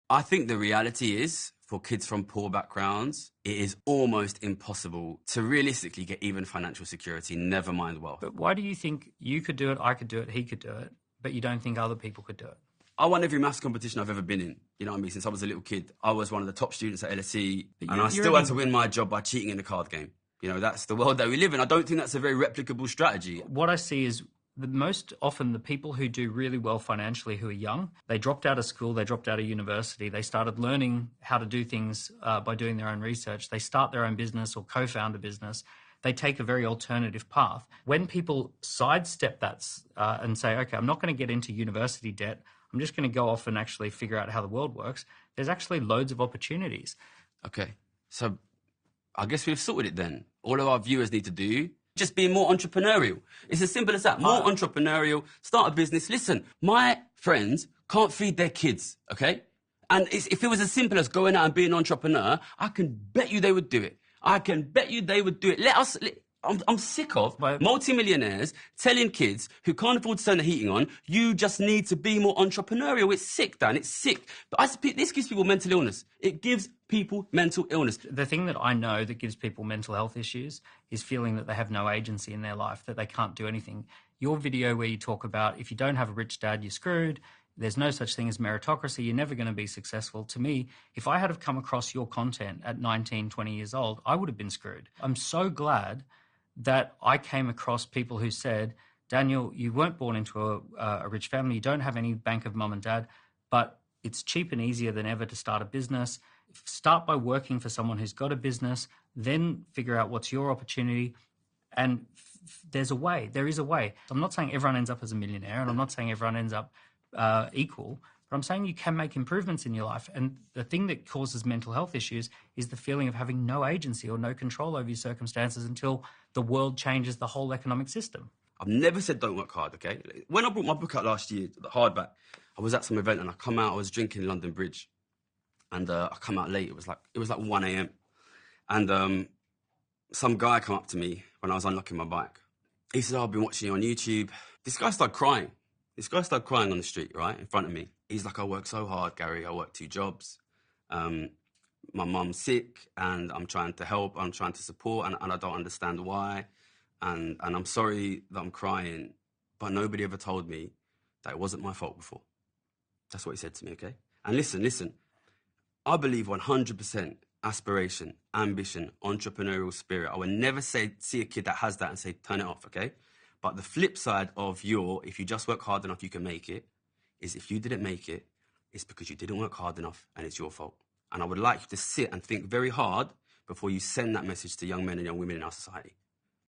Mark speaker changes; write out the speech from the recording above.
Speaker 1: I think the reality is, for kids from poor backgrounds, it is almost impossible to realistically get even financial security, never mind wealth.
Speaker 2: But why do you think you could do it, I could do it, he could do it, but you don't think other people could do it?
Speaker 1: I won every maths competition I've ever been in. You know what I mean? Since I was a little kid, I was one of the top students at LSE, and I still had to win my job by cheating in the card game. You know, that's the world that we live in. I don't think that's a very replicable strategy.
Speaker 2: What I see is most often the people who do really well financially who are young, they dropped out of school, they dropped out of university, they started learning how to do things by doing their own research. They start their own business or co-found a business. They take a very alternative path. When people sidestep that and say, okay, I'm not going to get into university debt, I'm just going to go off and actually figure out how the world works, there's actually loads of opportunities.
Speaker 1: Okay, so I guess we've sorted it then. All of our viewers need to do just be more entrepreneurial. It's as simple as that. More entrepreneurial, start a business. Listen, my friends can't feed their kids, okay? And if it was as simple as going out and being an entrepreneur, I can bet you they would do it. I can bet you they would do it. I'm sick of multimillionaires telling kids who can't afford to turn the heating on, you just need to be more entrepreneurial. It's sick, Dan. It's sick. But this gives people mental illness. It gives people mental illness.
Speaker 2: The thing that I know that gives people mental health issues is feeling that they have no agency in their life, that they can't do anything. Your video where you talk about if you don't have a rich dad, you're screwed. There's no such thing as meritocracy. You're never going to be successful. To me, if I had have come across your content at 19, 20 years old, I would have been screwed. I'm so glad that I came across people who said, Daniel, you weren't born into a rich family. You don't have any bank of mum and dad, but it's cheap and easier than ever to start a business. Start by working for someone who's got a business, then figure out what's your opportunity. And there's a way. There is a way. I'm not saying everyone ends up as a millionaire, and I'm not saying everyone ends up equal, but I'm saying you can make improvements in your life. And the thing that causes mental health issues is the feeling of having no agency or no control over your circumstances until the world changes the whole economic system.
Speaker 1: I've never said don't work hard, okay? When I brought my book out last year, the hardback, I was at some event and I come out, I was drinking London Bridge, and I come out late. It was like 1 a.m. And some guy come up to me when I was unlocking my bike. He said, I've been watching you on YouTube. This guy started crying. On the street, right, in front of me. He's like, I work so hard, Gary. I work 2 jobs. My mum's sick and I'm trying to help. I'm trying to support and I don't understand why. And I'm sorry that I'm crying, but nobody ever told me that it wasn't my fault before. That's what he said to me, okay? And listen. I believe 100% aspiration, ambition, entrepreneurial spirit. I would never see a kid that has that and say, turn it off, okay? But the flip side of if you just work hard enough, you can make it, is if you didn't make it, it's because you didn't work hard enough and it's your fault. And I would like you to sit and think very hard before you send that message to young men and young women in our society.